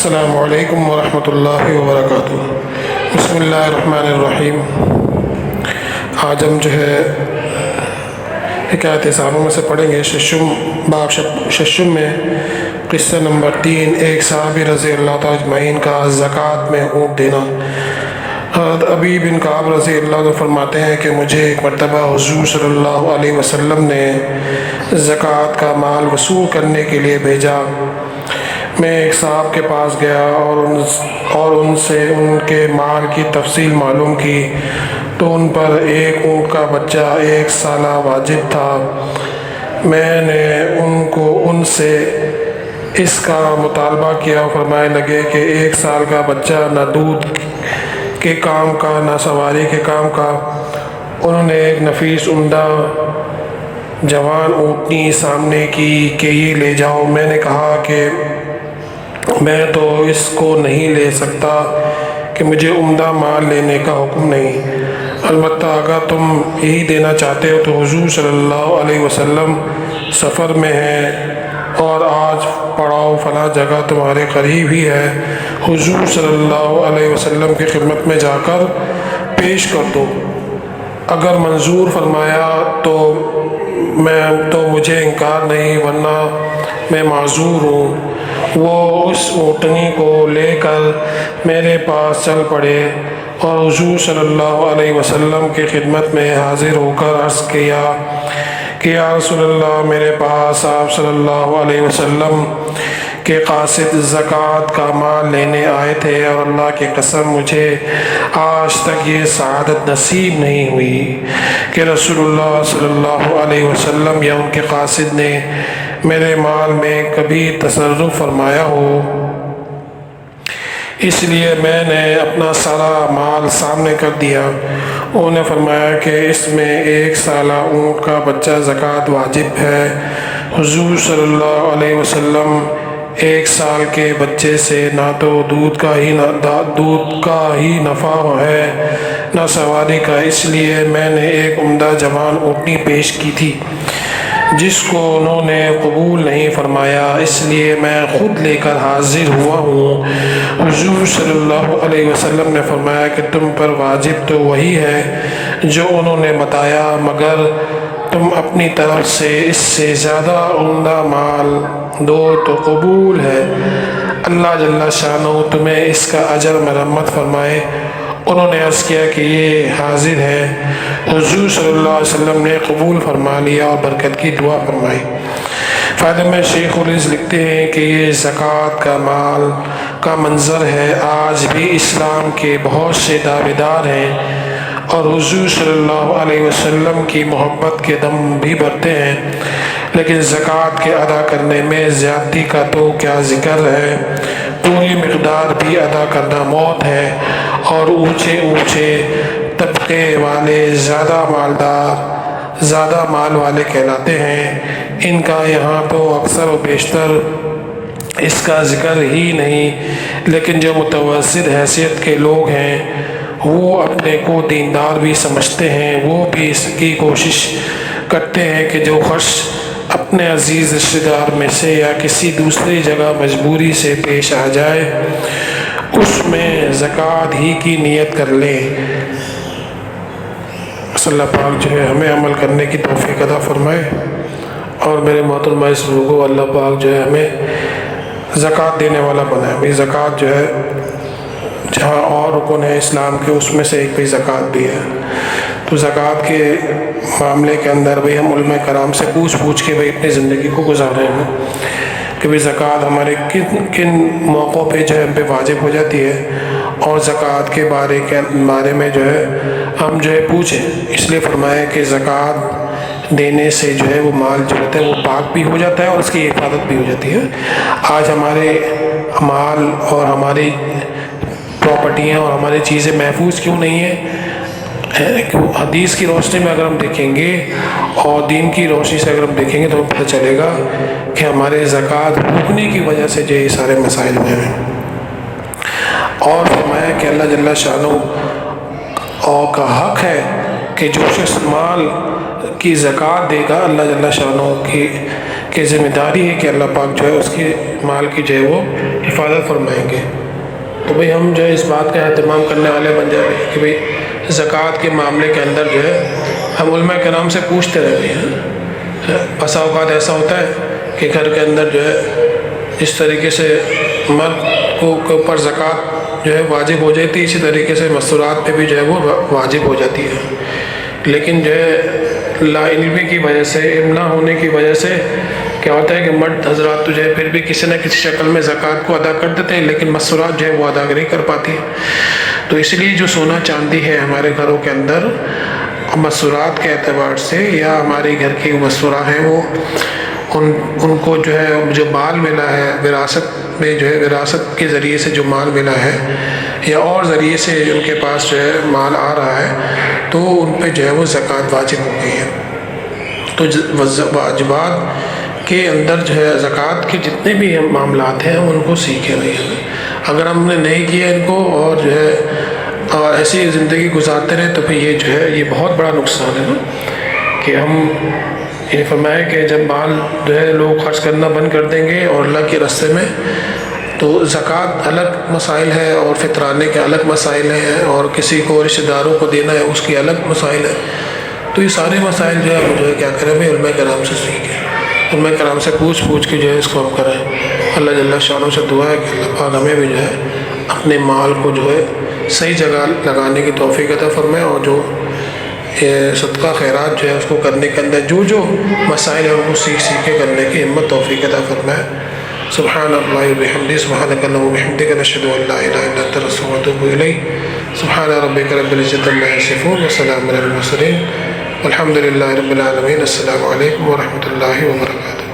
السلام علیکم ورحمۃ اللہ وبرکاتہ۔ بسم اللہ الرحمن الرحیم۔ آج ہم حکایت صحابہ میں سے پڑھیں گے باب ششم میں قصہ نمبر 3، ایک صحابی رضی اللہ تعالیٰ اجمعین کا زکوٰۃ میں اونٹ دینا۔ حضرت ابی بن کعب رضی اللہ عنہ فرماتے ہیں کہ مجھے ایک مرتبہ حضور صلی اللہ علیہ وسلم نے زکوٰۃ کا مال وصول کرنے کے لیے بھیجا۔ میں ایک صاحب کے پاس گیا اور ان سے ان کے مال کی تفصیل معلوم کی تو ان پر ایک اونٹ کا بچہ 1 سالہ واجب تھا۔ میں نے ان سے اس کا مطالبہ کیا، فرمانے لگے کہ 1 سال کا بچہ نہ دودھ کے کام کا نہ سواری کے کام کا۔ انہوں نے ایک نفیس عمدہ جوان اونٹنی سامنے کی کہ یہ لے جاؤ۔ میں نے کہا کہ میں تو اس کو نہیں لے سکتا کہ مجھے عمدہ مال لینے کا حکم نہیں، البتہ اگر تم یہی دینا چاہتے ہو تو حضور صلی اللہ علیہ وسلم سفر میں ہیں اور آج پڑاؤ فلاں جگہ تمہارے قریب ہی ہے، حضور صلی اللہ علیہ وسلم کی خدمت میں جا کر پیش کر دو۔ اگر منظور فرمایا تو مجھے انکار نہیں، ورنہ میں معذور ہوں۔ وہ اس اونٹنی کو لے کر میرے پاس چل پڑے اور حضور صلی اللہ علیہ وسلم کی خدمت میں حاضر ہو کر عرض کیا کہ یا رسول اللہ، میرے پاس آپ صلی اللہ علیہ وسلم کے قاصد زکوٰۃ کا مال لینے آئے تھے، اور اللہ کی قسم مجھے آج تک یہ سعادت نصیب نہیں ہوئی کہ رسول اللہ صلی اللہ علیہ وسلم یا ان کے قاصد نے میرے مال میں کبھی تصرف فرمایا ہو۔ اس لیے میں نے اپنا سارا مال سامنے کر دیا۔ انہوں نے فرمایا کہ اس میں 1 سالہ اونٹ کا بچہ زکوٰۃ واجب ہے۔ حضور صلی اللہ علیہ وسلم 1 سال کے بچے سے نہ تو دودھ کا ہی نفع ہے نہ سواری کا، اس لیے میں نے ایک عمدہ جوان اونٹنی پیش کی تھی جس کو انہوں نے قبول نہیں فرمایا، اس لیے میں خود لے کر حاضر ہوا ہوں۔ حضور صلی اللہ علیہ وسلم نے فرمایا کہ تم پر واجب تو وہی ہے جو انہوں نے بتایا، مگر تم اپنی طرف سے اس سے زیادہ عمدہ مال دو تو قبول ہے، اللہ جل شانہ تمہیں اس کا اجر مرمت فرمائے۔ انہوں نے عرض کیا کہ یہ حاضر ہے۔ حضور صلی اللہ علیہ وسلم نے قبول فرما لیا اور برکت کی دعا فرمائی۔ فائدہ میں شیخ العز لکھتے ہیں کہ یہ زکوٰۃ کا مال کا منظر ہے۔ آج بھی اسلام کے بہت سے دعوے دار ہیں اور حضور صلی اللہ علیہ وسلم کی محبت کے دم بھی بھرتے ہیں، لیکن زکوٰۃ کے ادا کرنے میں زیادتی کا تو کیا ذکر ہے، پوری مقدار بھی ادا کرنا موت ہے، اور اونچے طبقے والے زیادہ مال والے کہلاتے ہیں۔ ان کا یہاں تو اکثر و بیشتر اس کا ذکر ہی نہیں، لیکن جو متوسط حیثیت کے لوگ ہیں وہ اپنے کو دیندار بھی سمجھتے ہیں، وہ بھی اس کی کوشش کرتے ہیں کہ جو خرچ اپنے عزیز رشتہ دار میں سے یا کسی دوسری جگہ مجبوری سے پیش آ جائے اس میں زکوٰۃ ہی کی نیت کر لیں۔ اللہ پاک ہمیں عمل کرنے کی توفیق عطا فرمائے، اور میرے محترم اس لوگوں اللہ پاک ہمیں زکوٰۃ دینے والا بنائے۔ زکوٰۃ جہاں اور رکن ہے اسلام کے اس میں سے ایک بھی زکوٰۃ بھی ہے، تو زکوٰۃ کے معاملے کے اندر ہم علماء کرام سے پوچھ کے اپنی زندگی کو گزار رہے ہیں کہ زکوٰۃ ہمارے کن موقعوں پہ ہم پہ واجب ہو جاتی ہے، اور زکوٰۃ کے بارے میں ہم پوچھیں۔ اس لیے فرمایا کہ زکوٰۃ دینے سے وہ مال ہوتا ہے وہ پاک بھی ہو جاتا ہے اور اس کی حفاظت بھی ہو جاتی ہے۔ آج ہمارے مال اور ہماری پراپرٹیاں اور ہماری چیزیں محفوظ کیوں نہیں ہیں؟ حدیث کی روشنی میں اگر ہم دیکھیں گے اور دین کی روشنی سے اگر ہم دیکھیں گے تو ہمیں پتہ چلے گا کہ ہمارے زکوٰۃ روکنے کی وجہ سے یہ سارے مسائل ہوئے ہیں۔ اور فرمایا کہ اللہ جل شانہ اور کا حق ہے کہ جو شخص مال کی زکوٰۃ دے گا، اللہ جل شانہ کی ذمہ داری ہے کہ اللہ پاک اس کے مال کی وہ حفاظت فرمائیں گے۔ تو بھئی ہم جو ہے اس بات کا اہتمام کرنے والے بن جائیں کہ بھئی زکوٰۃ کے معاملے کے اندر جو ہے ہم علماء کرام سے پوچھتے رہتے ہیں۔ بسا اوقات ایسا ہوتا ہے کہ گھر کے اندر جو ہے جس طریقے سے مرد کے اوپر زکوٰۃ جو ہے واجب ہو جاتی ہے، اسی طریقے سے مستورات پہ بھی جو ہے وہ واجب ہو جاتی ہے، لیکن جو ہے لا علمی کی وجہ سے، علم نہ ہونے کی وجہ سے کیا ہوتا ہے کہ مرد حضرات تو جو ہے پھر بھی کسی نہ کسی شکل میں زکوٰۃ کو ادا کر دیتے ہیں، لیکن مستورات جو ہے وہ ادا نہیں کر پاتی ہے۔ تو اس لیے جو سونا چاندی ہے ہمارے گھروں کے اندر مستورات کے اعتبار سے، یا ہماری گھر کی مستورات ہیں، وہ ان کو جو ہے جو مال ملا ہے وراثت میں، جو ہے وراثت کے ذریعے سے جو مال ملا ہے یا اور ذریعے سے ان کے پاس جو ہے مال آ رہا ہے، تو ان پہ جو ہے وہ زکوٰۃ واجب ہو گئی ہے۔ تو واجبات کے اندر جو ہے زکوٰۃ کے جتنے بھی معاملات ہیں ان کو سیکھے ہوئے ہیں۔ اگر ہم نے نہیں کیا ان کو اور جو ہے ایسی زندگی گزارتے رہے، تو پھر یہ جو ہے یہ بہت بڑا نقصان ہے نا، کہ ہم یہ فرمائے کہ جب مال جو ہے لوگ خرچ کرنا بند کر دیں گے اور اللہ کے راستے میں، تو زکوٰۃ الگ مسائل ہے اور فطرانے کے الگ مسائل ہیں، اور کسی کو رشتہ داروں کو دینا ہے اس کی الگ مسائل ہے۔ تو یہ سارے مسائل جو ہے ہم جو ہے کیا کریں بھائی علماء کرام سے سیکھیں، علماء کرام سے پوچھ کے جو ہے اس کو ہم کریں۔ اللہ جل شانہ سے دعا ہے کہ اللہ پاک ہمیں بھی جو ہے اپنے مال کو جو ہے صحیح جگہ لگانے کی توفیق عطا فرمائے، اور جو صدقہ خیرات جو ہے اس کو کرنے کے اندر جو مسائل ہیں ان کو سیکھ کے کرنے کی ہمت توفیق عطا فرمائے۔ سبحان اللہ وبحمدہ، سبحانک اللہم وبحمدک، نشہد ان لا الہ الا انت، نستغفرک ونتوب الیک۔ سبحان ربک رب العزۃ عما یصفون، وسلام علی المرسلین، والحمد للہ رب العالمین۔ السلام علیکم ورحمۃ اللہ وبرکاتہ۔